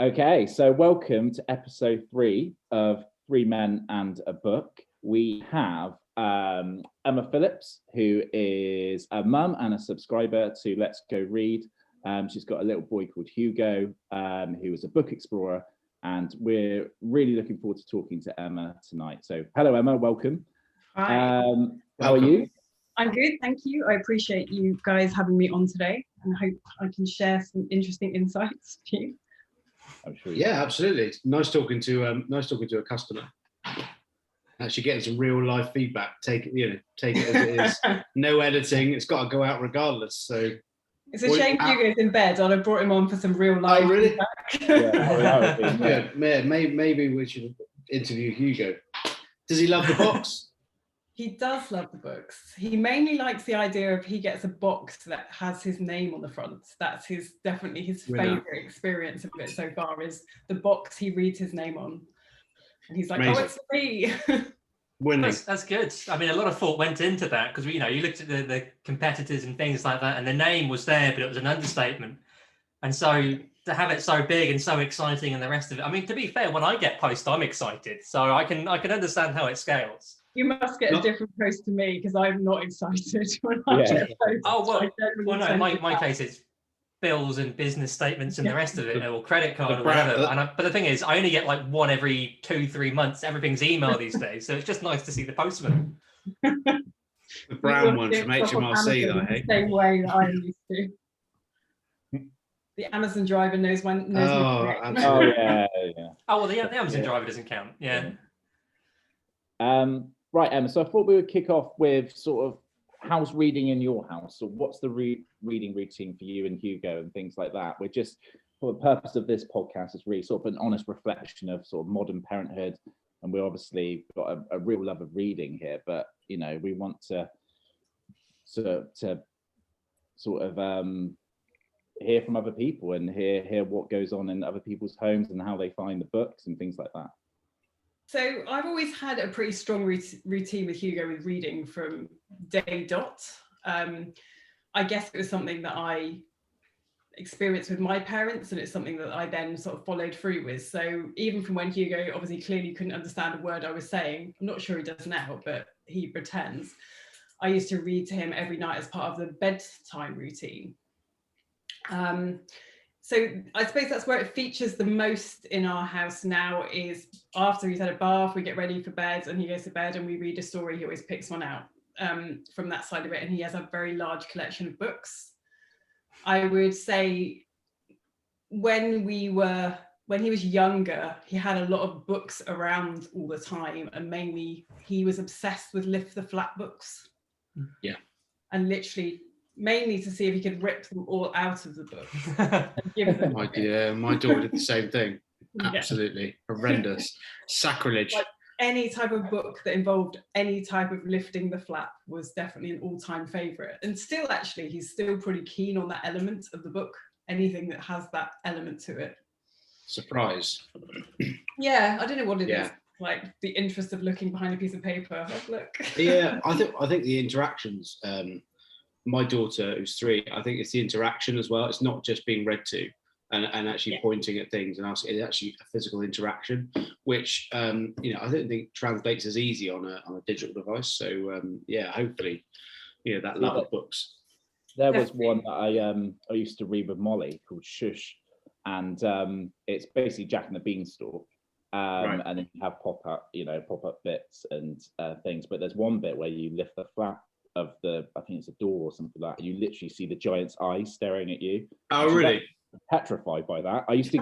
Okay, so welcome to episode 3 of Three Men and a Book. We have Emma Phillips, who is a mum and a subscriber to Let's Go Read. She's got a little boy called Hugo, who is a book explorer, and we're really looking forward to talking to Emma tonight. So hello, Emma, welcome. Hi. How are you? I'm good, thank you. I appreciate you guys having me on today, and hope I can share some interesting insights to you. I'm sure. Yeah, absolutely. It's nice talking to a customer. Actually getting some real life feedback. Take it as it is. No editing. It's got to go out regardless. So it's a shame Hugo's in bed. I'd have brought him on for some real life. Oh, really? Feedback. Maybe we should interview Hugo. Does he love the box? He does love the books. He mainly likes the idea of he gets a box that has his name on the front. That's definitely his favourite experience of it so far, is the box he reads his name on. And he's like, amazing. Oh, it's me. That's good. I mean, a lot of thought went into that because, you looked at the competitors and things like that, and the name was there, but it was an understatement. And so to have it so big and so exciting and the rest of it, I mean, to be fair, when I get post, I'm excited. So I can understand how it scales. You must get a different post to me because I'm not excited when I get posts. Oh, well, no, my case is bills and business statements and the rest of it, or credit card or whatever. But the thing is, I only get like one every 2-3 months. Everything's email these days. So it's just nice to see the postman. The brown one from HMRC, though, hey? The same way that I'm used to. The Amazon driver knows when. Oh, yeah. Oh, well, the Amazon driver doesn't count. Yeah. Right, Emma, so I thought we would kick off with sort of how's reading in your house, or what's the reading routine for you and Hugo and things like that. We're just, for the purpose of this podcast, is really sort of an honest reflection of sort of modern parenthood, and we obviously got a real love of reading here, but we want to sort of hear from other people and hear what goes on in other people's homes and how they find the books and things like that. So I've always had a pretty strong routine with Hugo with reading from day dot. I guess it was something that I experienced with my parents, and it's something that I then sort of followed through with. So even from when Hugo obviously clearly couldn't understand a word I was saying, I'm not sure he does now, but he pretends, I used to read to him every night as part of the bedtime routine. So I suppose that's where it features the most in our house now, is after he's had a bath, we get ready for bed and he goes to bed and we read a story. He always picks one out from that side of it. And he has a very large collection of books. I would say when he was younger, he had a lot of books around all the time. And mainly he was obsessed with Lift the Flap books. Yeah. And literally, mainly to see if he could rip them all out of the book and give them. My daughter did the same thing. Absolutely horrendous, sacrilege. Like any type of book that involved any type of lifting the flap was definitely an all-time favorite. And still, actually, he's still pretty keen on that element of the book. Anything that has that element to it. Surprise. Yeah, I don't know what it is. Like the interest of looking behind a piece of paper. Like, look. Yeah, I think the interactions. My daughter, who's 3, I think it's the interaction as well. It's not just being read to and actually pointing at things and asking. It's actually a physical interaction, which I don't think translates as easy on a digital device. So hopefully, that love of books. There was one that I used to read with Molly called Shush, and it's basically Jack and the Beanstalk. And then you have pop-up bits and things. But there's one bit where you lift the flap of I think it's a door or something like that. You literally see the giant's eyes staring at you. Oh, really? Petrified by that. I used to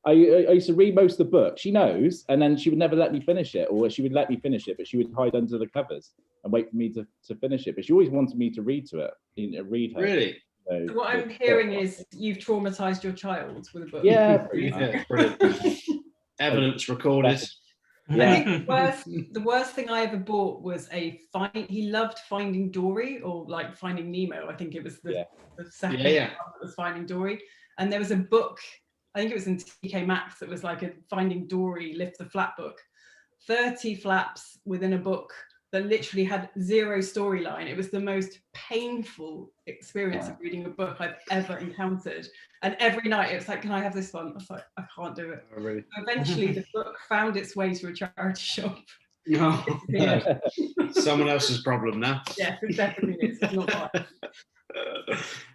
I used to read most of the book. She knows, and then she would never let me finish it, or she would let me finish it, but she would hide under the covers and wait for me to finish it. But she always wanted me to read to it, read her. Really? So what I'm hearing is you've traumatized your child with a book. Yeah, brilliant. Evidence recorded. Yeah. I think the worst thing I ever bought was he loved Finding Dory, or like Finding Nemo. I think it was the second one that was Finding Dory. And there was a book, I think it was in TK Maxx, that was like a Finding Dory Lift the Flap book. 30 flaps within a book that literally had zero storyline. It was the most painful experience of reading a book I've ever encountered. And every night it was like, can I have this one? I was like, I can't do it. Oh, really? Eventually the book found its way to a charity shop. No. Yeah. Someone else's problem now. Yes, it definitely is. It's not mine.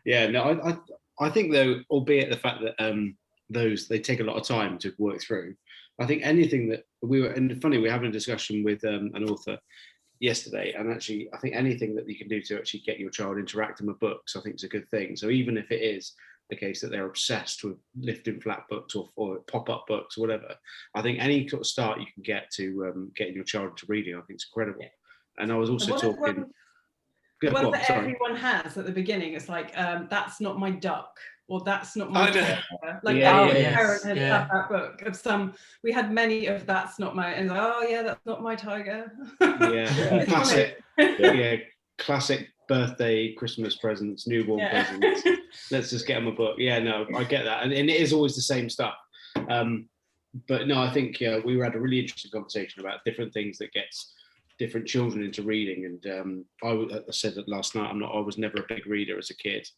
Yeah, no, I think though, albeit the fact that those they take a lot of time to work through. I think anything that we were, and funny, we were having a discussion with an author yesterday, and actually, I think anything that you can do to actually get your child interacting with books, I think is a good thing. So even if it is the case that they're obsessed with lifting flat books or pop-up books or whatever, I think any sort of start you can get to getting your child into reading, I think is incredible. Yeah. And I was also talking. The one that everyone has at the beginning, it's like, that's not my duck, or that's not my tiger. Like every parent has had that book of some. We had many of that's not my, and like, oh yeah, that's not my tiger. Yeah, classic. Yeah, classic birthday, Christmas presents, newborn presents. Let's just get them a book. Yeah, no, I get that, and it is always the same stuff. But no, I think we had a really interesting conversation about different things that gets different children into reading, and I said that last night. I was never a big reader as a kid.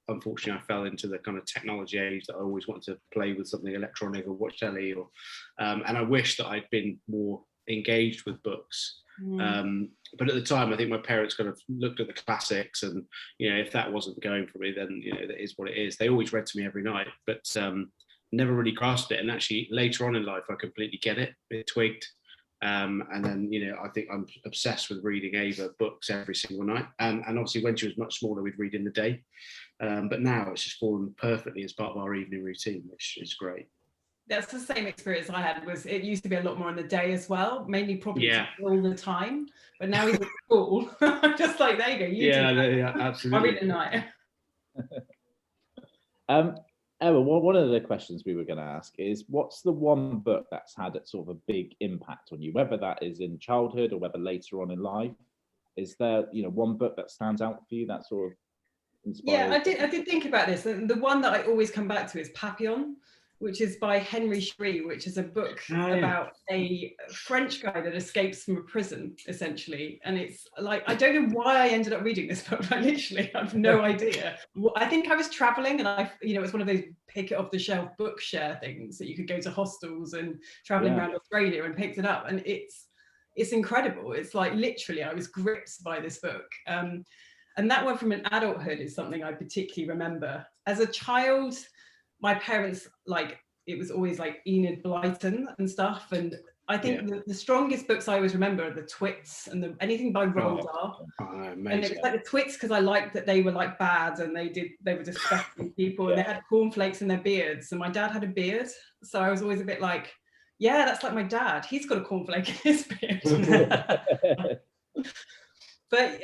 Unfortunately, I fell into the kind of technology age that I always wanted to play with something electronic or watch telly, or and I wish that I'd been more engaged with books. But at the time, I think my parents kind of looked at the classics, and if that wasn't going for me, then that is what it is. They always read to me every night, but never really grasped it. And actually, later on in life, I completely get it. It twigged. And then I think I'm obsessed with reading Ava books every single night, and obviously when she was much smaller we'd read in the day, but now it's just fallen perfectly as part of our evening routine, which is great. That's the same experience I had. Was it used to be a lot more in the day as well, mainly probably all the time, but now he's at school. I'm just like, there you go, yeah, absolutely. I read at night. Emma, one of the questions we were going to ask is, what's the one book that's had a sort of a big impact on you, whether that is in childhood or whether later on in life? Is there, one book that stands out for you that sort of inspired? Yeah, I did think about this. And the one that I always come back to is Papillon, which is by Henry Shree, which is a book about a French guy that escapes from a prison, essentially. And it's like, I don't know why I ended up reading this book. I literally have no idea. I think I was traveling, and it was one of those pick it off the shelf book share things that you could go to hostels and traveling around Australia, and picked it up. And it's incredible. It's like, literally, I was gripped by this book. And that one from an adulthood is something I particularly remember. As a child, my parents, it was always like Enid Blyton and stuff. And I think the strongest books I always remember are the Twits and anything by Roald Dahl. And it was like the Twits because I liked that they were like bad, and they were disgusting people, and they had cornflakes in their beards. And my dad had a beard. So I was always a bit like, yeah, that's like my dad. He's got a cornflake in his beard. But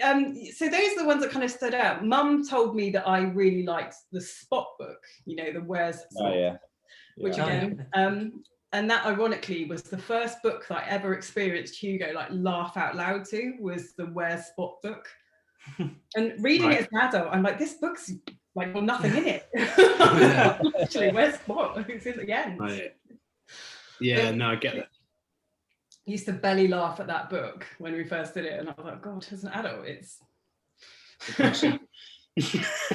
so those are the ones that kind of stood out. Mum told me that I really liked the Spot book, the Where's Spot, which again, and that ironically was the first book that I ever experienced Hugo laugh out loud to, was the Where's Spot book. And reading it as an adult, I'm like, this book's like, well, nothing in it. Literally, Where's Spot? It's in the end. Yeah, no, I get it. Used to belly laugh at that book when we first did it, and I was like, God, as an adult, it's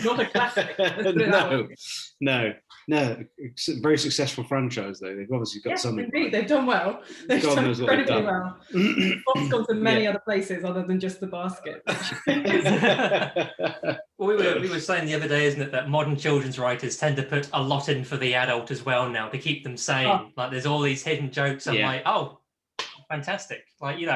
not a classic. No. It's a very successful franchise, though. They've obviously got something. Indeed, they've done well. They've done incredibly well. Bob's gone to many other places other than just the basket. Well, we were saying the other day, isn't it, that modern children's writers tend to put a lot in for the adult as well now to keep them sane. Like, there's all these hidden jokes. I'm like, oh, fantastic. And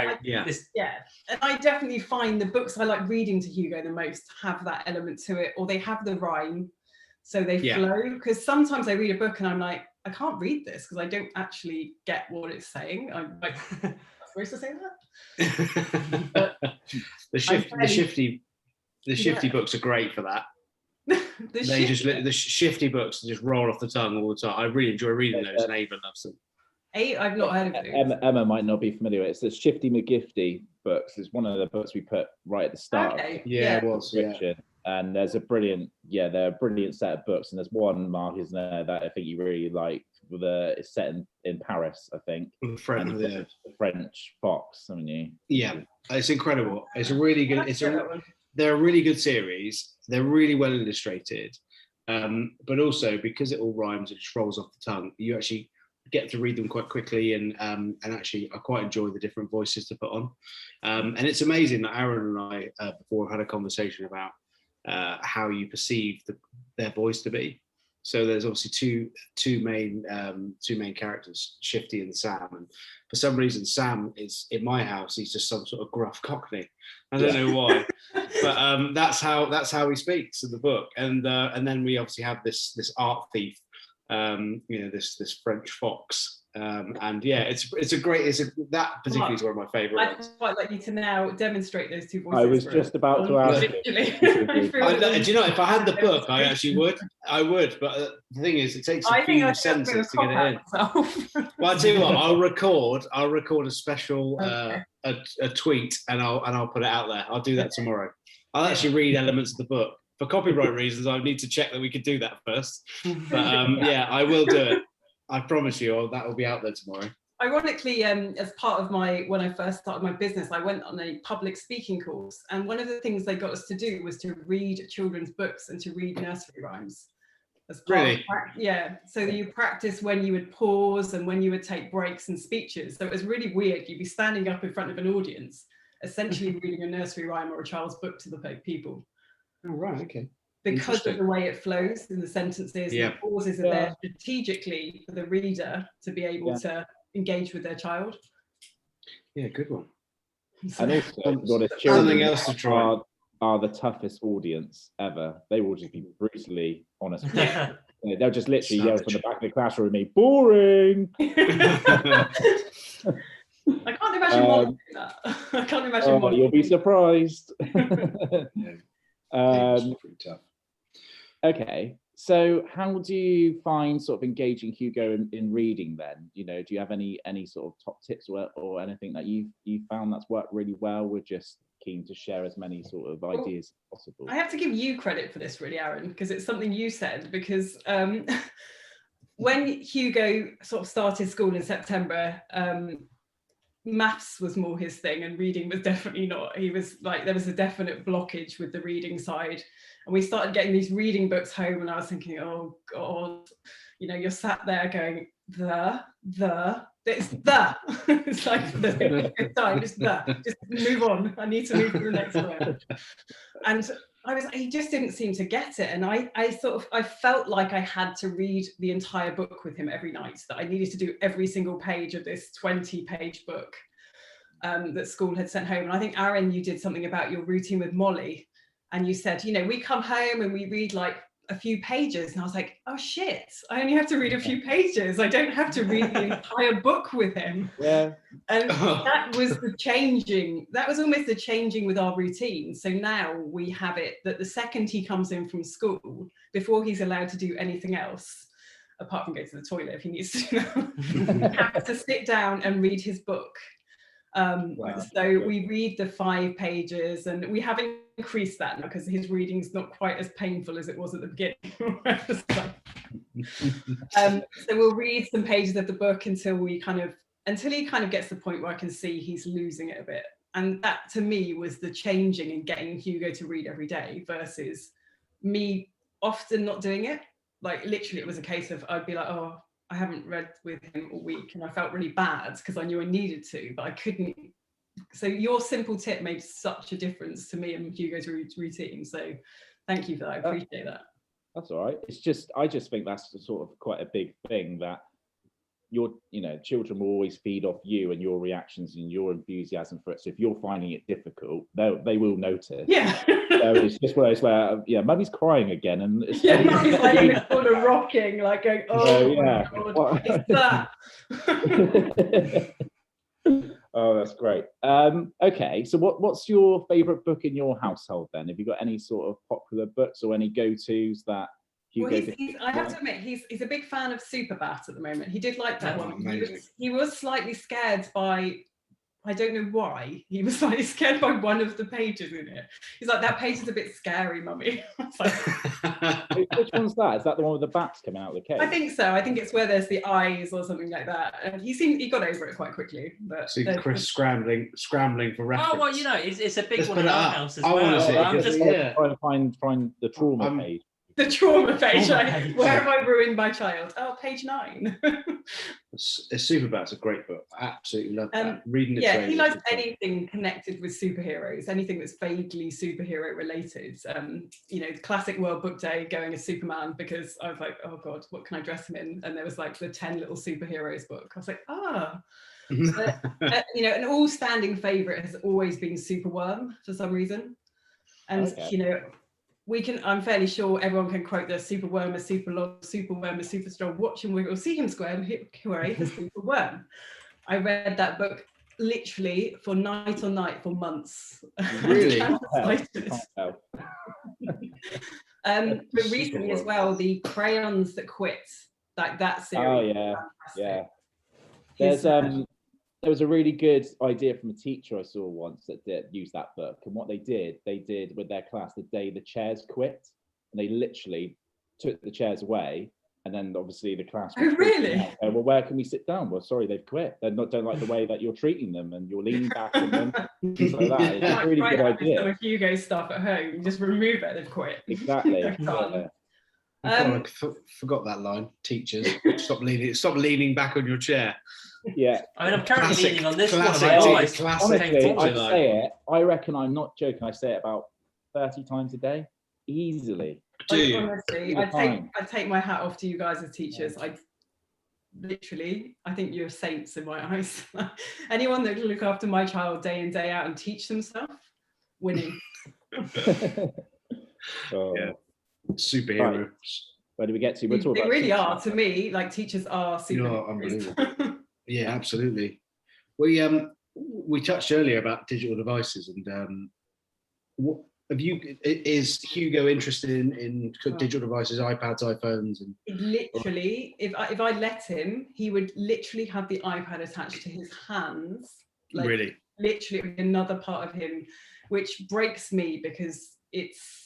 I definitely find the books I like reading to Hugo the most have that element to it, or they have the rhyme, so they flow. Because sometimes I read a book and I'm like, I can't read this because I don't actually get what it's saying. I'm like, am I supposed to say that? The shifty books are great for that. The shifty books just roll off the tongue all the time. I really enjoy reading those, and Ava loves them. I've not heard of it. Emma might not be familiar with it. It's the Shifty McGifty books. It's one of the books we put right at the start. Okay. Yeah, it was. Yeah. And there's they're a brilliant set of books. And there's one, Mark, isn't there, that I think you really like, it's set in Paris, I think. The French, And the French fox, haven't you? Yeah, it's incredible. It's a really good. They're a really good series. They're really well illustrated, but also because it all rhymes, it just rolls off the tongue. You actually get to read them quite quickly, and actually I quite enjoy the different voices to put on. And it's amazing that Aaron and I before had a conversation about how you perceive their voice to be. So there's obviously two main characters, Shifty and Sam, and for some reason Sam is in my house. He's just some sort of gruff Cockney. I don't know why, but that's how he speaks in the book. And then we obviously have this art thief, this French fox. And yeah, that particularly is one of my favourite ones. I'd quite like you to now demonstrate those two voices. I was just about to ask. Do you know, if I had the book, I actually would. I would, but the thing is, it takes a few sentences to get it in. Well, I'll tell you what, I'll record a special a tweet, and I'll put it out there. I'll do that tomorrow. I'll actually read elements of the book. For copyright reasons, I need to check that we could do that first. But yeah, I will do it. I promise you, that will be out there tomorrow. Ironically, as part of when I first started my business, I went on a public speaking course, and one of the things they got us to do was to read children's books and to read nursery rhymes. Really? Yeah. So you practice when you would pause and when you would take breaks and speeches. So it was really weird. You'd be standing up in front of an audience, essentially reading a nursery rhyme or a child's book to the people. Oh, right. Okay. Because of the way it flows in the sentences, the pauses are there strategically for the reader to be able to engage with their child. Yeah, good one. And also, something else to try. Are the toughest audience ever. They will just be brutally honest. They'll just literally yell from the back of the classroom, "Me boring." I can't imagine that. I can't imagine. You'll be surprised. It's pretty tough. Okay, so how do you find sort of engaging Hugo in reading then? Do you have any sort of top tips or anything that you found that's worked really well? We're just keen to share as many sort of ideas as possible. I have to give you credit for this, really, Aaron, because it's something you said, because when Hugo sort of started school in September, maths was more his thing and reading was definitely not. He was like, there was a definite blockage with the reading side, and we started getting these reading books home, and I was thinking, oh God, you're sat there going, it's like the time, just move on. I need to move to the next one. And he just didn't seem to get it. And I felt like I had to read the entire book with him every night, that I needed to do every single page of this 20-page book that school had sent home. And I think, Aaron, you did something about your routine with Molly, and you said, we come home and we read like a few pages, and I was like, oh shit, I only have to read a few pages. I don't have to read the entire book with him. Yeah. And that was almost the changing with our routine. So now we have it that the second he comes in from school, before he's allowed to do anything else, apart from go to the toilet if he needs to, he has to sit down and read his book. So we read the 5 pages, and we have increased that now because his reading's not quite as painful as it was at the beginning. So we'll read some pages of the book until he kind of gets to the point where I can see he's losing it a bit. And that to me was the changing in getting Hugo to read every day versus me often not doing it. Like literally it was a case of I'd be like, oh, I haven't read with him all week, and I felt really bad because I knew I needed to, but I couldn't. So your simple tip made such a difference to me and Hugo's routine. So thank you for that. I appreciate that. That's all right. I just think that's sort of quite a big thing, that children will always feed off you and your reactions and your enthusiasm for it. So if you're finding it difficult, they will notice. Yeah. So it's just one of those where, Mummy's crying again, and Mummy's like in the corner rocking, like going, oh my God, it's that. Oh, that's great. Okay, so what's your favourite book in your household then? Have you got any sort of popular books or any go-tos that I have to admit, he's a big fan of Superbat at the moment. He did like that one. He was slightly scared by I don't know why. He was like scared by one of the pages in it. He's like, that page is a bit scary, mummy. I was like, Which one's that? Is that the one with the bats coming out of the cave? I think so. I think it's where there's the eyes or something like that. And he got over it quite quickly. But See Chris scrambling for reference. Oh well, you know, it's a big Let's one put in it our up. house as I well. wanna see it, I'm because just yeah. Trying to find the trauma page. the trauma page. Trauma page. Where have I ruined my child? Oh, page 9. It's Superbad. It's a great book. I absolutely love that. Reading it. Yeah, he likes anything connected with superheroes, anything that's vaguely superhero related. You know, classic World Book Day, going as Superman, because I was like, oh God, what can I dress him in? And there was like the 10 Little Superheroes book. I was like, but, you know, an all-standing favourite has always been Superworm for some reason. And, you know, I'm fairly sure everyone can quote the Superworm is super long, Superworm is super strong, watch him wiggle, see him squirm, hooray, the Superworm. I read that book literally for night on night for months. Really? But recently as well, the Crayons That Quit, like that series. Oh yeah. There was a really good idea from a teacher I saw once that used that book, and what they did with their class the day the chairs quit, and they literally took the chairs away, and then obviously the class. Oh really? Well, where can we sit down? Well, sorry, they've quit. They don't like the way that you're treating them, and you're leaning back on them, things like that. It's a really good idea. Some of Hugo's stuff at home, you just remove it. They've quit. Exactly. I forgot that line. Teachers, stop leaning back on your chair. Yeah. I mean, I'm currently leaning on this one. Honestly, I reckon I'm not joking. I say it about 30 times a day, easily. Honestly, I take my hat off to you guys as teachers. I think you're saints in my eyes. Anyone that can look after my child day in, day out and teach them stuff, winning. Yeah. Superheroes. Right. Where do we get to? We're talking they about really teachers. are. To me, like teachers are superheroes. Unbelievable. Yeah, absolutely. We touched earlier about digital devices, and what have you? Is Hugo interested in digital devices, iPads, iPhones, and literally? If I let him, he would literally have the iPad attached to his hands. Like, really, literally another part of him, which breaks me because it's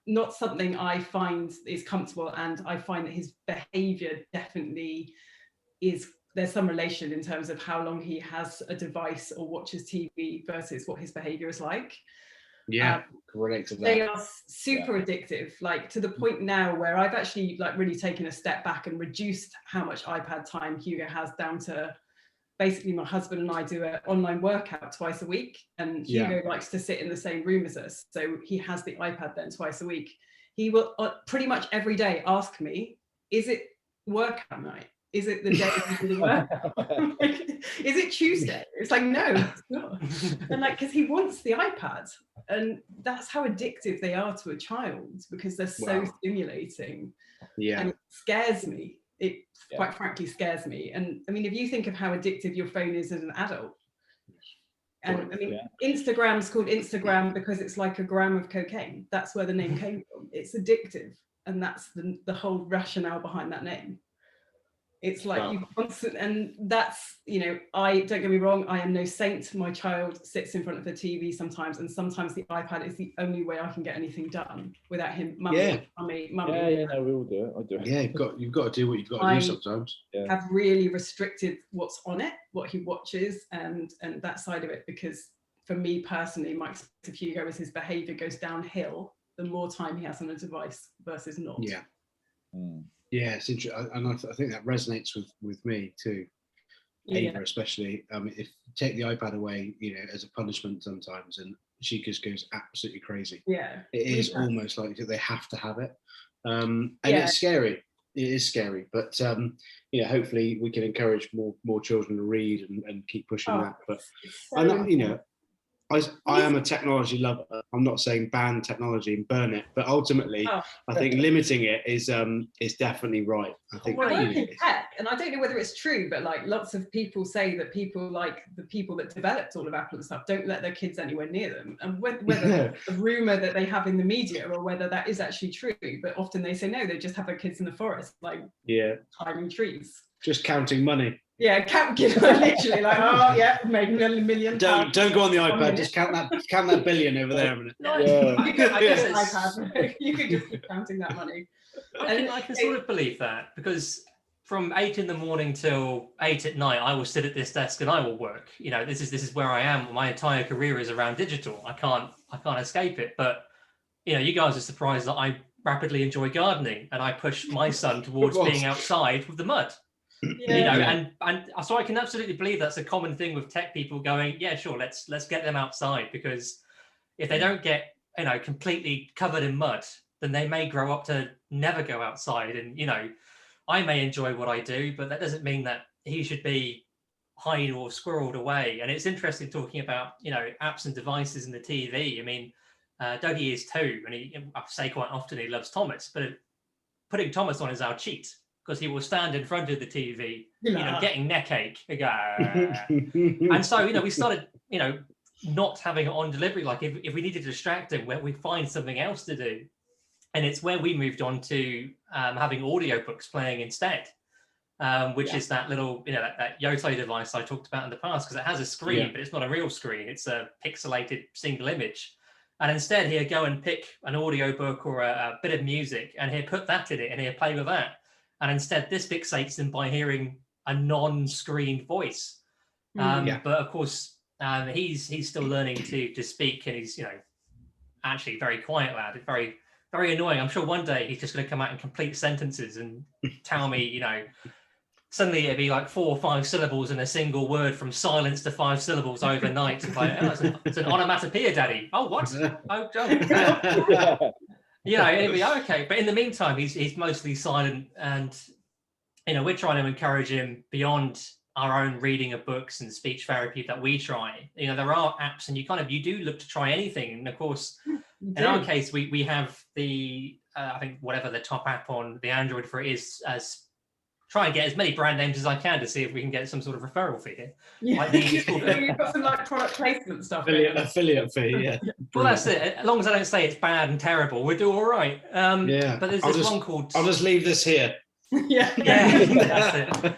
not something I find is comfortable, and I find that his behaviour definitely is. There's some relation in terms of how long he has a device or watches TV versus what his behaviour is like. Yeah, relate to that. They are super addictive, like to the point now where I've actually like really taken a step back and reduced how much iPad time Hugo has down to basically my husband and I do an online workout twice a week, and Hugo likes to sit in the same room as us, so he has the iPad then twice a week. He will pretty much every day ask me, is it workout night? Is it the day you do the workout? Like, is it Tuesday? It's like, no, it's not. And like, because he wants the iPad, and that's how addictive they are to a child, because they're so stimulating. Yeah, and it scares me. It quite frankly scares me. And I mean, if you think of how addictive your phone is as an adult, and I mean, Instagram's called Instagram because it's like a gram of cocaine. That's where the name came from. It's addictive, and that's the whole rationale behind that name. It's like you constant, and that's, you know, don't get me wrong, I am no saint. My child sits in front of the TV sometimes, and sometimes the iPad is the only way I can get anything done without him. Mummy. Yeah, no, we all do it. I do it. Yeah, you've got to do what you've got to do sometimes. Have really restricted what's on it, what he watches, and that side of it, because for me personally, my experience of Hugo is his behaviour goes downhill the more time he has on a device versus not. Yeah. Yeah, it's interesting, and I think that resonates with me too. Ava especially. If you take the iPad away, you know, as a punishment sometimes, and she just goes absolutely crazy. Yeah, it is almost like they have to have it, and it's scary. It is scary, but you know, hopefully we can encourage more children to read and keep pushing that. But you know, I am a technology lover. I'm not saying ban technology and burn it, but ultimately, I think limiting it is definitely right. I think. Well, I work in tech, and I don't know whether it's true, but like lots of people say that people like the people that developed all of Apple and stuff don't let their kids anywhere near them, and whether the rumor that they have in the media or whether that is actually true, but often they say no, they just have their kids in the forest, like climbing trees. Just counting money. Yeah, literally like, oh yeah, making £1 million. Don't go on the iPad. Just count that billion over there a minute. You could just keep counting that money. I can sort of believe that, because from 8 a.m. till 8 at night, I will sit at this desk and I will work. This is where I am. My entire career is around digital. I can't escape it. But you guys are surprised that I rapidly enjoy gardening, and I push my son towards being outside with the mud. And so I can absolutely believe that's a common thing with tech people going, yeah, sure, let's get them outside, because if they don't get completely covered in mud, then they may grow up to never go outside. And I may enjoy what I do, but that doesn't mean that he should be hiding or squirreled away. And it's interesting talking about apps and devices and the TV. I mean, Dougie is 2, and I say quite often he loves Thomas, but putting Thomas on is our cheat, because he will stand in front of the TV, getting neck ache. And so, we started, not having it on delivery. Like if we needed to distract him, we find something else to do. And it's where we moved on to having audiobooks playing instead, which is that little, that Yoto device I talked about in the past, because it has a screen, but it's not a real screen. It's a pixelated single image. And instead he'll go and pick an audiobook or a bit of music, and he'll put that in it and he'll play with that. And instead, this fixates him by hearing a non-screened voice. But of course, he's still learning to speak, and he's actually very quiet lad. It's very, very annoying. I'm sure one day he's just going to come out in complete sentences and tell me, suddenly it'd be like 4 or 5 syllables in a single word, from silence to 5 syllables overnight. It's like, it's an onomatopoeia, Daddy. Oh, what? Oh. It'd be okay. But in the meantime, he's mostly silent, and we're trying to encourage him beyond our own reading of books and speech therapy that we try. There are apps, and you do look to try anything. And of course, in our case, we have the I think whatever the top app on the Android for it is, as try and get as many brand names as I can to see if we can get some sort of referral fee here. Yeah. You've got some product placement stuff. Affiliate fee, yeah. Well, that's it. As long as I don't say it's bad and terrible, we'll do all right. But there's this one called... I'll just leave this here. Yeah, that's it.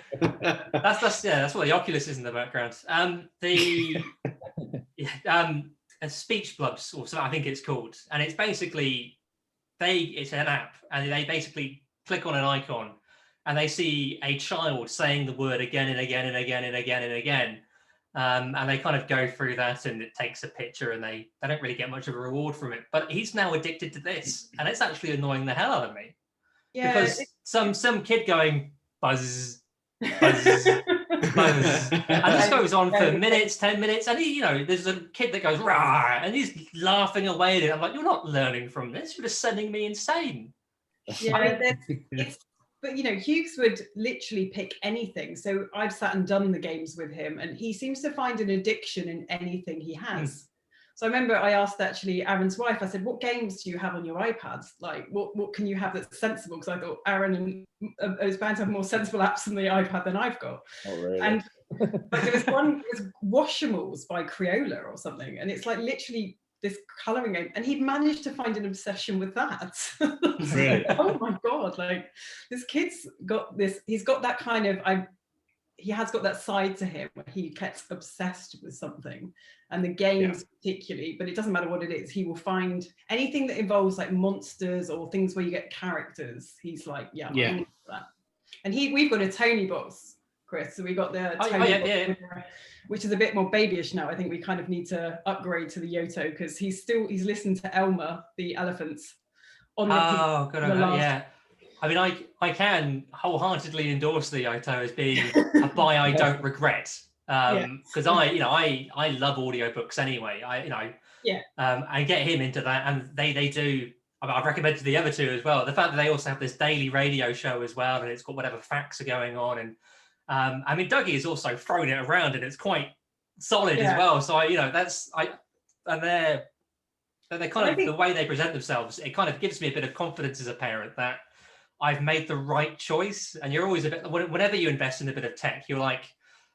That's what the Oculus is in the background. Speech Blubs, or something, I think it's called. And it's basically, it's an app, and they basically click on an icon, and they see a child saying the word again and again and again and again and again. And they kind of go through that, and it takes a picture, and they don't really get much of a reward from it. But he's now addicted to this, and it's actually annoying the hell out of me. Yeah, because some kid going buzz, buzz, buzz, and this goes on for minutes, 10 minutes, and there's a kid that goes rah, and he's laughing away at it. I'm like, you're not learning from this. You're just sending me insane. Yeah, but Hughes would literally pick anything. So I've sat and done the games with him, and he seems to find an addiction in anything he has. So I remember I asked actually Aaron's wife, I said, what games do you have on your iPads? Like, what can you have that's sensible? Because I thought Aaron is bound to have more sensible apps on the iPad than I've got. Oh, really? And there was one, it was Washimals by Crayola or something. And it's like literally this colouring game. And he'd managed to find an obsession with that. Really? Oh my God, like this kid's got this, he's got that kind of, he has got that side to him where he gets obsessed with something, and the games particularly, but it doesn't matter what it is. He will find anything that involves like monsters or things where you get characters. He's like, I need that. And we've got a Tony box, Chris. So we got the Tony box, which is a bit more babyish now. I think we kind of need to upgrade to the Yoto, because he's listened to Elmer the elephants on the yeah. I mean, I can wholeheartely endorse the Yoto as being a buy I don't regret, because I love audiobooks anyway. I get him into that, and they do. I've recommended the other two as well. The fact that they also have this daily radio show as well, and it's got whatever facts are going on, and I mean, Dougie has also thrown it around, and it's quite solid as well. So they're kind of the way they present themselves. It kind of gives me a bit of confidence as a parent that I've made the right choice. And you're always whenever you invest in a bit of tech, you're like,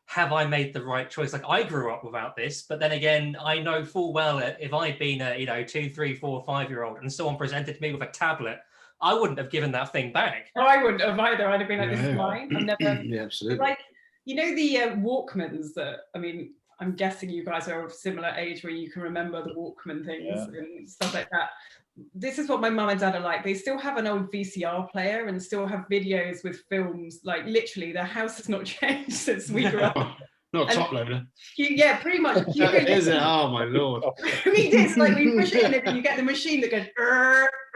have I made the right choice? Like, I grew up without this, but then again, I know full well that if I'd been a 2, 3, 4, 5-year-old and someone presented me with a tablet I wouldn't have given that thing back. No, I wouldn't have either. I'd have been like, this is No. mine. I'm never. Yeah, absolutely. Like, you know, the Walkmans that, I mean, I'm guessing you guys are of similar age where you can remember the Walkman things and stuff like that. This is what my mum and dad are like. They still have an old VCR player and still have videos with films. Like, literally, their house has not changed since we grew up. Not a top loader. Yeah, pretty much. Is it? Oh my lord. I mean, it's like we push it in and you get the machine that goes.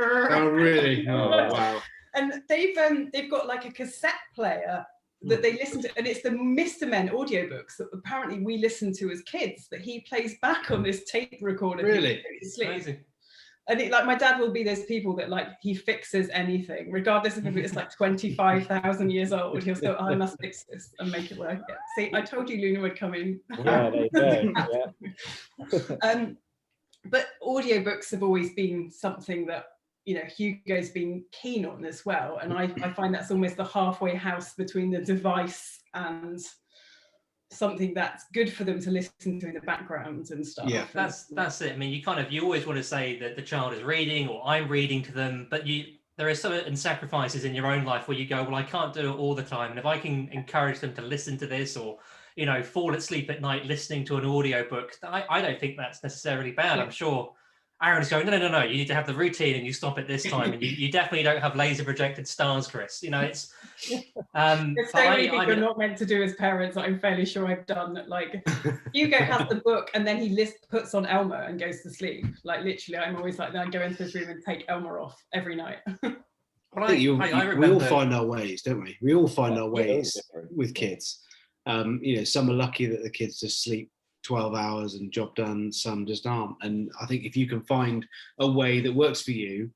Oh really? Oh wow. And they've got like a cassette player that they listen to, and it's the Mr. Men audiobooks that apparently we listened to as kids that he plays back on this tape recorder. Really? Amazing. And it, like, my dad will be those people that, like, he fixes anything, regardless of if it's like 25,000 years old. He'll go, I must fix this and make it work. Yeah. See, I told you Luna would come in. Yeah, there you go. Yeah. But audiobooks have always been something that, you know, Hugo's been keen on as well. And I find that's almost the halfway house between the device and something that's good for them to listen to in the background and stuff. Yeah, that's it. I mean, you always want to say that the child is reading or I'm reading to them, but there are certain sacrifices in your own life where you go, well, I can't do it all the time. And if I can encourage them to listen to this or, you know, fall asleep at night listening to an audiobook, I don't think that's necessarily bad. I'm sure Aaron's going, no, you need to have the routine and you stop at this time. And you definitely don't have laser projected stars, Chris. You know, it's... There's so many things we're not meant to do as parents that I'm fairly sure I've done. Like, Hugo has the book and then he puts on Elmer and goes to sleep. Like, literally, I'm always like, then I go into his room and take Elmer off every night. I think we all find our ways, don't we? We all find our ways with kids. You know, some are lucky that the kids just sleep 12 hours and job done, some just aren't. And I think if you can find a way that works for you,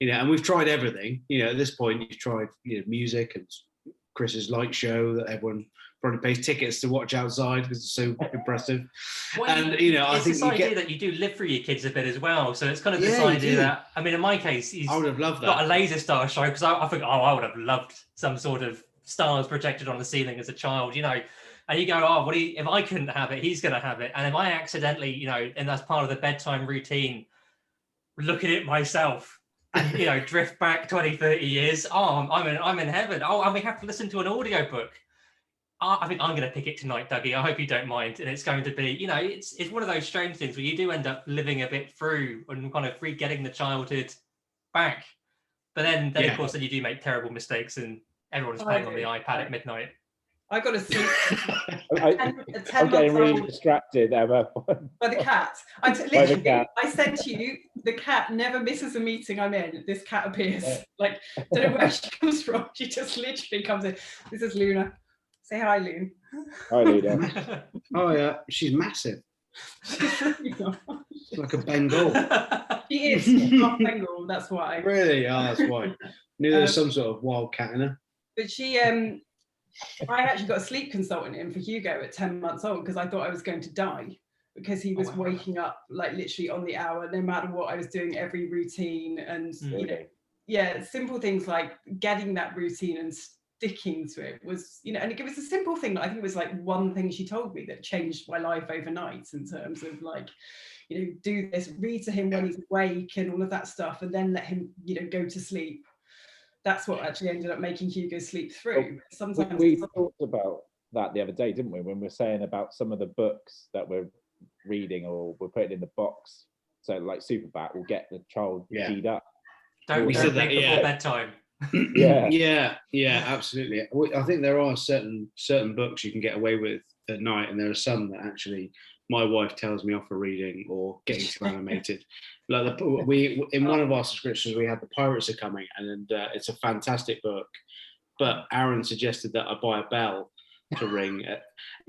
you know, and we've tried everything, you know, at this point you've tried, you know, music and Chris's light show that everyone probably pays tickets to watch outside because it's so impressive. Well, and you know, I think this idea that you do live through your kids a bit as well. So it's kind of this idea that, I mean, in my case, I would have loved that. Got a laser star show because I think, I would have loved some sort of stars projected on the ceiling as a child, you know. And you go, if I couldn't have it, he's going to have it. And if I accidentally, you know, and that's part of the bedtime routine, look at it myself and, you know, drift back 20, 30 years. I'm in heaven. And we have to listen to an audiobook. I think I'm going to pick it tonight, Dougie. I hope you don't mind. And it's going to be, you know, it's one of those strange things where you do end up living a bit through and kind of getting the childhood back. But then of course, then you do make terrible mistakes and everyone's playing on the iPad at midnight. I got to sleep. I'm getting really distracted, Emma. By the cat. I said to you, the cat never misses a meeting I'm in. This cat appears. Like, don't know where she comes from. She just literally comes in. This is Luna. Say hi, Luna. Hi, Luna. Oh yeah, she's massive. Like a Bengal. She is not Bengal. That's why. Really? Oh, that's why. Knew there was some sort of wild cat in her. But she, I actually got a sleep consultant in for Hugo at 10 months old because I thought I was going to die because he was waking up like literally on the hour, no matter what I was doing, every routine. And, you know, simple things like getting that routine and sticking to it was, you know, and it was a simple thing that I think it was like one thing she told me that changed my life overnight in terms of like, you know, do this, read to him when he's awake and all of that stuff, and then let him, you know, go to sleep. That's what actually ended up making Hugo sleep through. Sometimes we talked about that the other day, didn't we? When we were saying about some of the books that we're reading or we're putting in the box. So like Superbat will get the child G'd up. Don't we said that before bedtime? Yeah, absolutely. I think there are certain books you can get away with at night, and there are some that actually my wife tells me off for reading or getting too animated. Like we in one of our subscriptions we had The Pirates Are Coming, and it's a fantastic book. But Aaron suggested that I buy a bell to ring,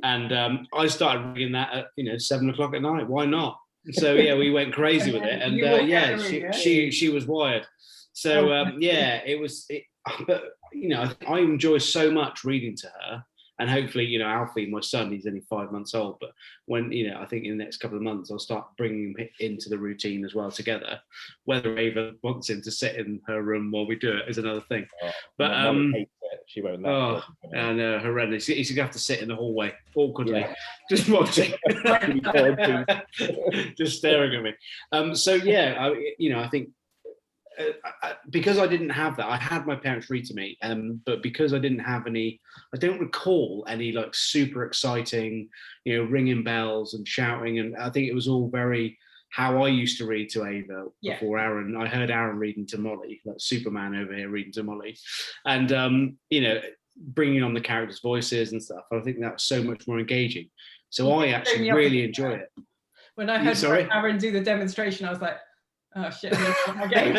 and I started ringing that at 7 o'clock at night. Why not? So yeah, we went crazy with it, and she was wired. So it was. But I enjoy so much reading to her. And hopefully, Alfie, my son, he's only 5 months old. But when, I think in the next couple of months, I'll start bringing him into the routine as well together. Whether Ava wants him to sit in her room while we do it is another thing. But she won't let and horrendous. He's going to have to sit in the hallway awkwardly, just watching, just staring at me. I think because I didn't have that, I had my parents read to me, but because I didn't have any, I don't recall any like super exciting, ringing bells and shouting, and I think it was all very how I used to read to Ava before Aaron. I heard Aaron reading to Molly, like Superman over here reading to Molly, and bringing on the characters' voices and stuff. I think that was so much more engaging. So I actually really enjoy it. When I heard Aaron do the demonstration, I was like, oh shit, I need to stop my game.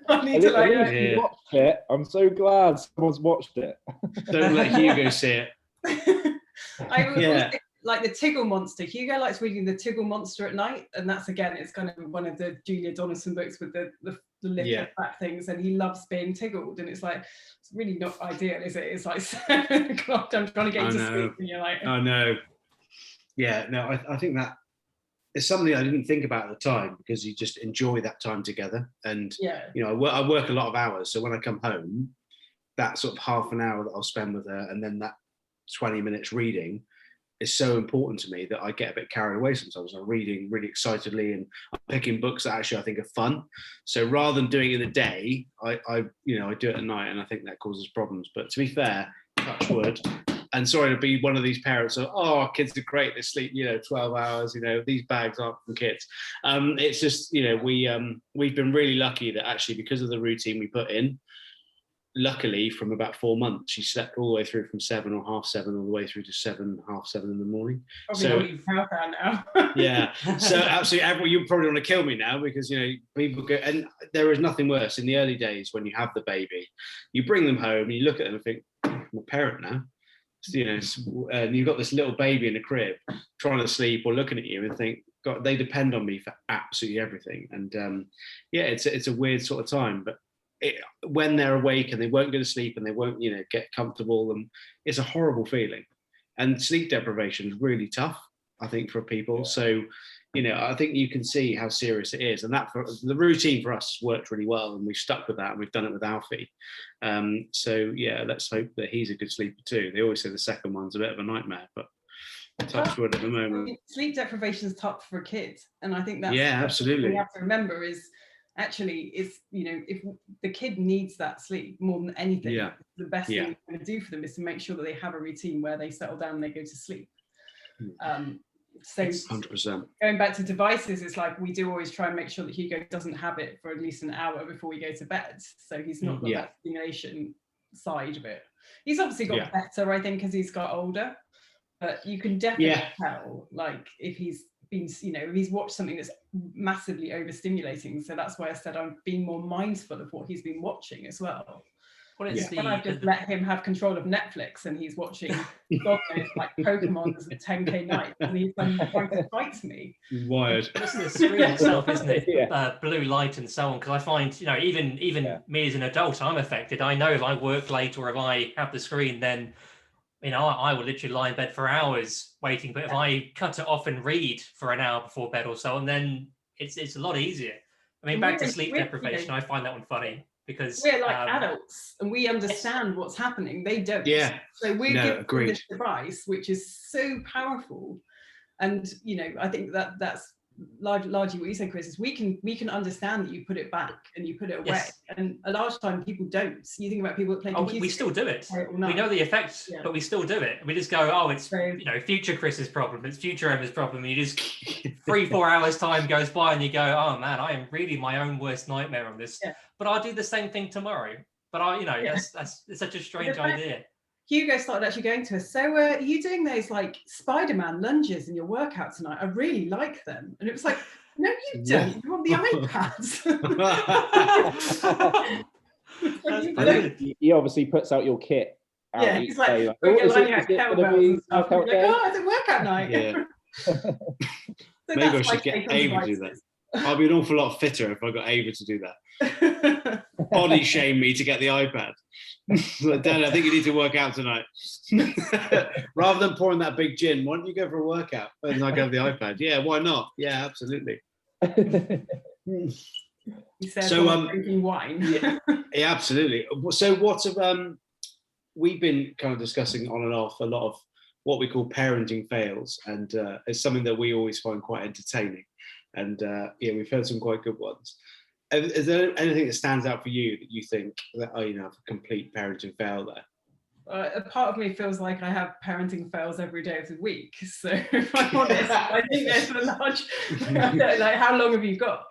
I need to you watched it. I'm so glad someone's watched it. Don't let Hugo see it. I also, like the Tiggle Monster. Hugo likes reading the Tiggle Monster at night, and that's it's kind of one of the Julia Donaldson books with the little fat things, and he loves being tiggled, and it's like, it's really not ideal, is it? It's like 7 o'clock, I'm trying to get to sleep, and you're like, I know. Yeah, no, I think that it's something I didn't think about at the time, because you just enjoy that time together. And, I work a lot of hours. So when I come home, that sort of half an hour that I'll spend with her, and then that 20 minutes reading is so important to me that I get a bit carried away sometimes. I'm reading really excitedly, and I'm picking books that actually I think are fun. So rather than doing it in the day, I do it at night, and I think that causes problems. But to be fair, touch wood, and sorry to be one of these parents of, our kids are great, they sleep 12 hours, these bags aren't from kids. It's just we've been really lucky that actually, because of the routine we put in, luckily from about 4 months she slept all the way through from 7 or half 7 all the way through to 7, half 7 in the morning. Probably so now. Yeah, so absolutely, you probably want to kill me now, because people go, and there is nothing worse in the early days when you have the baby, you bring them home and you look at them and think, I'm a parent now. And you've got this little baby in a crib trying to sleep or looking at you and think, God, they depend on me for absolutely everything. And it's a weird sort of time, but when they're awake and they won't go to sleep and they won't get comfortable, and it's a horrible feeling. And sleep deprivation is really tough, I think, for people. So I think you can see how serious it is, and that for the routine for us worked really well, and we've stuck with that, and we've done it with Alfie. Let's hope that he's a good sleeper too. They always say the second one's a bit of a nightmare, but touch wood at the moment. Sleep deprivation is tough for a kid, and I think that's absolutely. What we have to remember is actually if the kid needs that sleep more than anything, the best thing we're going to do for them is to make sure that they have a routine where they settle down and they go to sleep. So 100%. Going back to devices, it's like we do always try and make sure that Hugo doesn't have it for at least an hour before we go to bed, so he's not got that stimulation side of it. He's obviously got better, I think, as he's got older, but you can definitely tell, like, if he's been, if he's watched something that's massively overstimulating. So that's why I said I'm being more mindful of what he's been watching as well. When I've just let him have control of Netflix, and he's watching God knows, like Pokemon's and 10K nights, and he's trying to fight me. Wired. It's the screen itself, isn't it? Blue light and so on. Because I find, even me as an adult, I'm affected. I know if I work late or if I have the screen, then I will literally lie in bed for hours waiting. But if I cut it off and read for an hour before bed or so, and then it's a lot easier. I mean, back to sleep deprivation, I find that one funny. Because we're like adults and we understand what's happening. They don't. Yeah. So we're given this device, which is so powerful. And I think that's largely what you said, Chris, is we can understand that you put it back and you put it away. Yes. And a large time people don't. You think about people that play computer. We still do it. We know the effects, but we still do it. We just go, it's future Chris's problem, it's future Emma's problem. And you just 3-4 hours time goes by and you go, oh man, I am really my own worst nightmare on this. Yeah. But I'll do the same thing tomorrow. But that's it's such a strange idea. Hugo started actually going to us. So are you doing those like Spider-Man lunges in your workout tonight? I really like them. And it was like, no, you don't. You're on the iPads. He obviously puts out your kit. Yeah, he's like, it's a workout night. Yeah. Maybe I should get Ava to do that. I'll be an awful lot fitter if I got Ava to do that. Body shame me to get the iPad. Like, Dad, I think you need to work out tonight. Rather than pouring that big gin, why don't you go for a workout? And I go with the iPad. Yeah, why not? Yeah, absolutely. He said, so drinking wine. yeah, absolutely. So what have we've been kind of discussing on and off a lot of what we call parenting fails, and it's something that we always find quite entertaining. And we've heard some quite good ones. Is there anything that stands out for you that you think that, oh, you know, a complete parenting fail there? A part of me feels like I have parenting fails every day of the week. So if I'm honest, I think there's a large, like, how long have you got?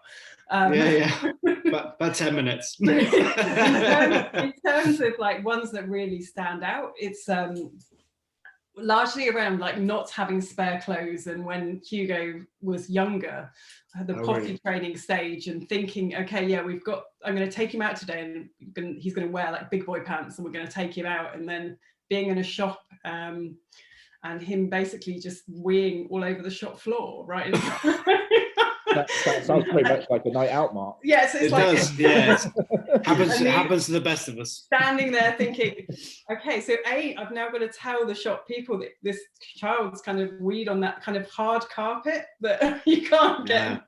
About 10 minutes. In terms of like ones that really stand out, it's largely around like not having spare clothes, and when Hugo was younger, the potty training stage, and thinking, okay, yeah, I'm going to take him out today, and he's going to wear like big boy pants, and we're going to take him out, and then being in a shop and him basically just weeing all over the shop floor, right? That sounds pretty much like a night out, Mark. Yes, it does. Yeah, it happens to the best of us. Standing there thinking, okay, so I've now got to tell the shop people that this child's kind of weed on that kind of hard carpet that you can't get,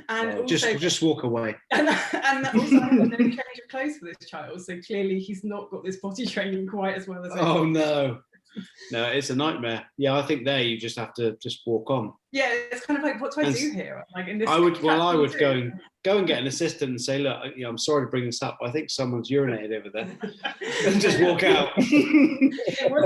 and also, just walk away. And also I have no change of clothes for this child, so clearly he's not got this potty training quite as well as. Oh no. No, it's a nightmare. Yeah, I think you just have to just walk on. Yeah, it's kind of like, what do I do here? Like in this, I would go and get an assistant and say, look, you know, I'm sorry to bring this up. I think someone's urinated over there, and just walk out.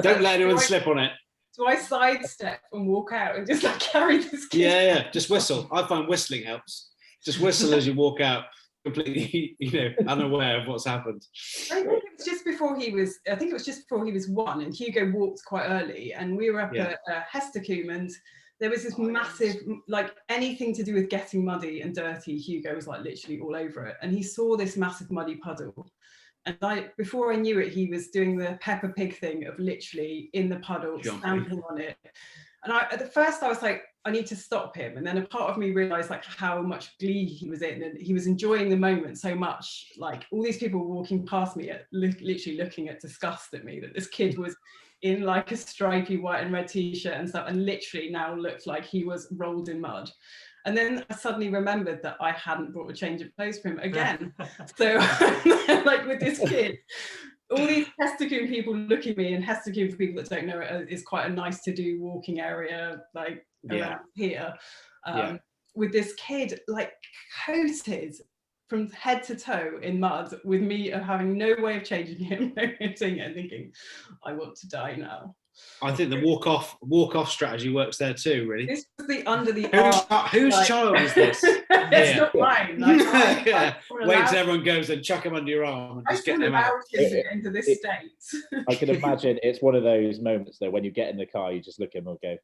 Don't let anyone slip on it. Do I sidestep and walk out and just like carry this kid? Yeah, just whistle. I find whistling helps. Just whistle as you walk out, completely, you know, unaware of what's happened. I think it was just before he was 1, and Hugo walked quite early, and we were up at Hestercombe, and there was this massive, like, anything to do with getting muddy and dirty, Hugo was like literally all over it, and he saw this massive muddy puddle, and before I knew it, he was doing the Peppa Pig thing of literally in the puddle, stamping on it. And at first I was like, I need to stop him. And then a part of me realized like how much glee he was in, and he was enjoying the moment so much. Like all these people walking past me, literally looking at disgust at me, that this kid was in like a stripy white and red t-shirt and stuff, and literally now looked like he was rolled in mud. And then I suddenly remembered that I hadn't brought a change of clothes for him again. So like with this kid, all these Hestercombe people look at me, and Hestercombe, for people that don't know it, is quite a nice to do walking area, like around here. With this kid like coated from head to toe in mud, with me having no way of changing him, no way of doing it, and thinking, I want to die now. I think the walk off strategy works there too, really. This was the under the arm. Whose child is this? It's not mine. Like, wait till everyone goes and chuck him under your arm and just get them out. Into this state. I can imagine it's one of those moments though when you get in the car, you just look at him and go,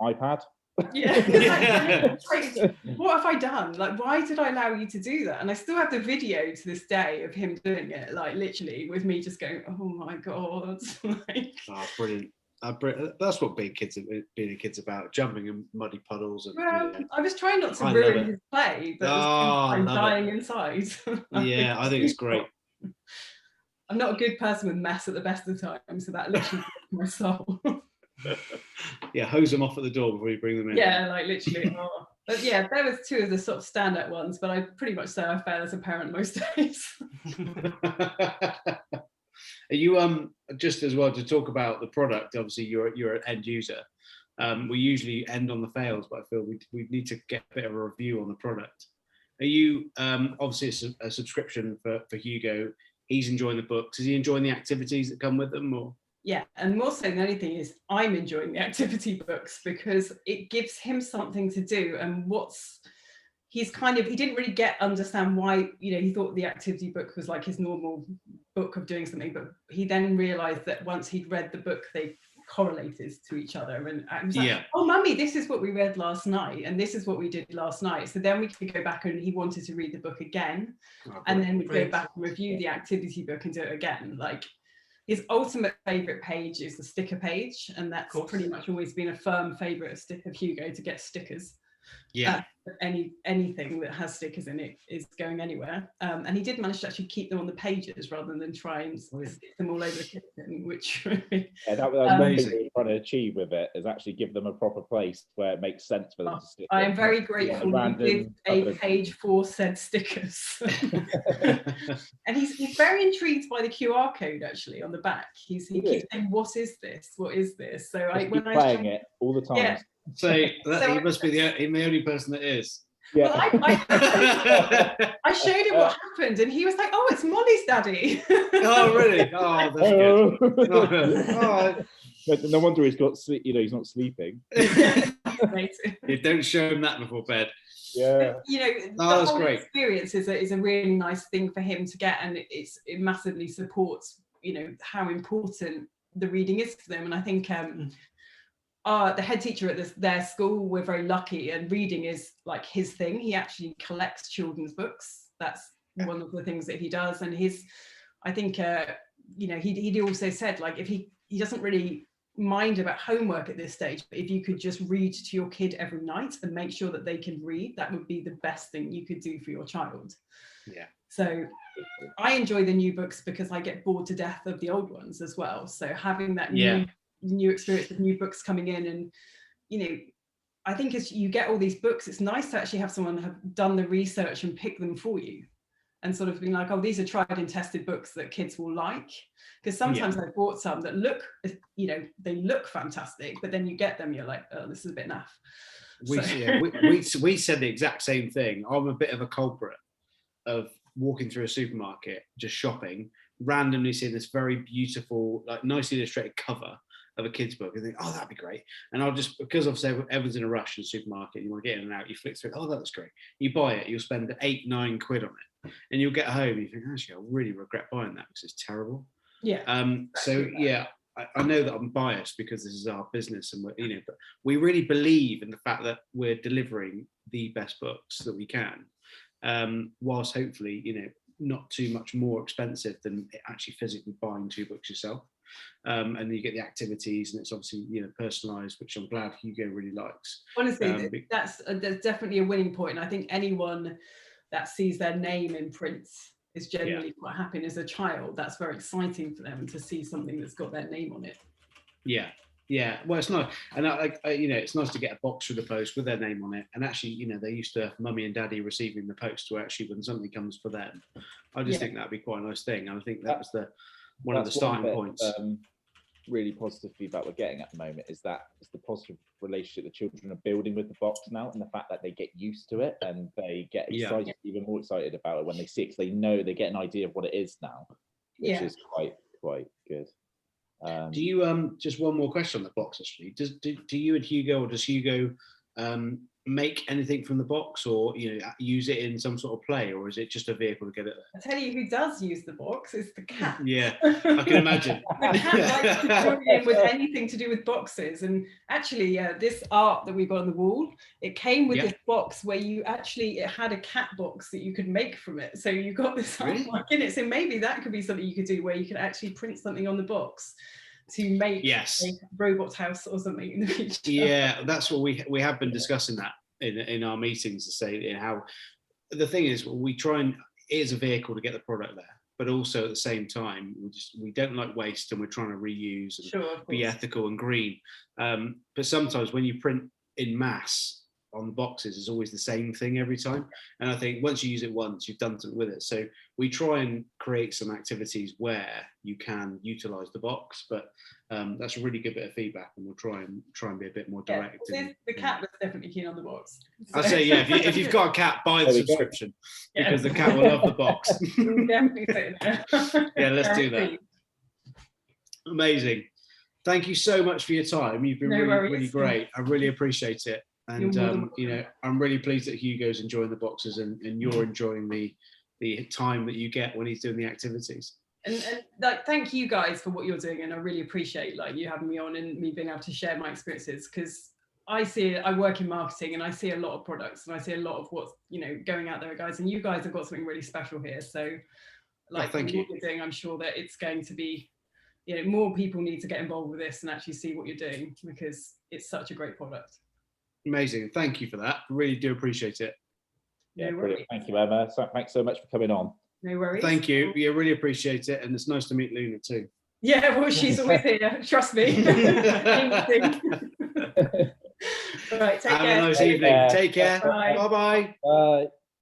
iPad. Like, what have I done? Like, why did I allow you to do that? And I still have the video to this day of him doing it, like literally with me just going, oh my god. Like, brilliant. That's what being a kid's about, jumping in muddy puddles. And, I was trying not to ruin his play, but I'm dying inside. Yeah, I think it's great. I'm not a good person with mess at the best of the time, so that literally my soul. Yeah, hose them off at the door before you bring them in. Yeah, like literally. But yeah, there was 2 of the sort of standout ones, but I pretty much say I fail as a parent most days. Are you just as well to talk about the product? Obviously, you're an end user. We usually end on the fails, but I feel we need to get a bit of a review on the product. Are you obviously it's a subscription for Hugo? He's enjoying the books. Is he enjoying the activities that come with them, or? Yeah, and more so than anything is I'm enjoying the activity books, because it gives him something to do. And he didn't really understand why, you know, he thought the activity book was like his normal book of doing something, but he then realized that once he'd read the book, they correlated to each other, and I was like, oh mummy, this is what we read last night, and this is what we did last night. So then we could go back, and he wanted to read the book again, and then we'd go back and review the activity book and do it again. Like, his ultimate favorite page is the sticker page, and that's pretty much always been a firm favorite of Hugo, to get stickers. Anything that has stickers in it is going anywhere, and he did manage to actually keep them on the pages rather than try and stick them all over the kitchen, which that was one thing we were trying to achieve with it, is actually give them a proper place where it makes sense for them to stick. I am very grateful he did a page for said stickers. And he's very intrigued by the QR code actually on the back. He keeps saying, what is this, so when I playing it all the time. Yeah. So he must be the only person that is. Yeah. Well, I showed him what happened, and he was like, "Oh, it's Molly's daddy." Oh, really? Oh, that's good. Oh. But no wonder he's got sleep. You know, he's not sleeping. You don't show him that before bed. Yeah. You know, Oh, the that's whole great. experience is a really nice thing for him to get, and it massively supports, you know, how important the reading is for them. And I think the head teacher at their school, we're very lucky, and reading is like his thing. He actually collects children's books. That's one of the things that he does. And I think you know, he also said, like, if he doesn't really mind about homework at this stage, but if you could just read to your kid every night and make sure that they can read, that would be the best thing you could do for your child. Yeah. So I enjoy the new books because I get bored to death of the old ones as well. So having that new experience of new books coming in, and, you know, I think as you get all these books, it's nice to actually have someone have done the research and pick them for you, and sort of being like, oh, these are tried and tested books that kids will like. Because sometimes I've bought some that look, you know, they look fantastic, but then you get them, you're like, oh, this is a bit naff. We said the exact same thing. I'm a bit of a culprit of walking through a supermarket, just shopping, randomly seeing this very beautiful, like nicely illustrated cover of a kid's book and think, oh, that'd be great. And I'll just, because obviously everyone's in a rush in the supermarket, you want to get in and out, you flick through it, oh, that's great. You buy it, you'll spend 8-9 quid on it. And you'll get home and you think, actually, I really regret buying that because it's terrible. Yeah. So yeah, I know that I'm biased because this is our business, and we're, you know, but we really believe in the fact that we're delivering the best books that we can, whilst hopefully, you know, not too much more expensive than actually physically buying 2 books yourself. And then you get the activities, and it's obviously, you know, personalised, which I'm glad Hugo really likes. Honestly, that's definitely a winning point. And I think anyone that sees their name in print is generally quite happy. And as a child, that's very exciting for them to see something that's got their name on it. Yeah, well, it's nice, and I you know, it's nice to get a box through the post with their name on it. And actually, you know, they used to mummy and daddy receiving the post, where actually when something comes for them, I just think that'd be quite a nice thing. And I think that was one of the starting points. Really positive feedback we're getting at the moment is the positive relationship the children are building with the box now, and the fact that they get used to it and they get excited, even more excited about it when they see it, because they know, they get an idea of what it is now, which is quite good. Do you just one more question on the box actually? Do you and Hugo, or does Hugo make anything from the box, or, you know, use it in some sort of play, or is it just a vehicle to get it there? I tell you who does use the box is the cat. Yeah, I can imagine. The cat likes to join in with anything to do with boxes. And actually, this art that we got on the wall, it came with this box where it had a cat box that you could make from it. So you got this artwork in it. So maybe that could be something you could do, where you could actually print something on the box to make a robot house or something in the future. Yeah, that's what we have been discussing that in our meetings, to say how the thing is, we try and, it is a vehicle to get the product there, but also at the same time we don't like waste, and we're trying to reuse and be ethical and green. But sometimes when you print in mass on the boxes, it's always the same thing every time, and I think once you use it once, you've done something with it. So we try and create some activities where you can utilize the box, but that's a really good bit of feedback, and we'll try and be a bit more direct. The cat was definitely keen on the box. So. I say, if you've got a cat, buy the subscription, because the cat will love the box. Definitely fit in there. Yeah, let's do that. Amazing. Thank you so much for your time. You've been really great. I really appreciate it. And you know, I'm really pleased that Hugo's enjoying the boxes, and you're enjoying the time that you get when he's doing the activities. And like, thank you guys for what you're doing, and I really appreciate like you having me on and me being able to share my experiences, because I work in marketing and I see a lot of products and I see a lot of what's, you know, going out there, guys, and you guys have got something really special here. So like, thank you. What you're doing, I'm sure that it's going to be, you know, more people need to get involved with this and actually see what you're doing, because it's such a great product. Amazing. Thank you for that. I really do appreciate it. Yeah, brilliant. Thank you, Emma. So, thanks so much for coming on. No worries. Thank you. Yeah, really appreciate it. And it's nice to meet Luna too. Yeah, well, she's always here. Trust me. Right, take care. Have a nice evening. Take care. Bye. Bye-bye. Bye.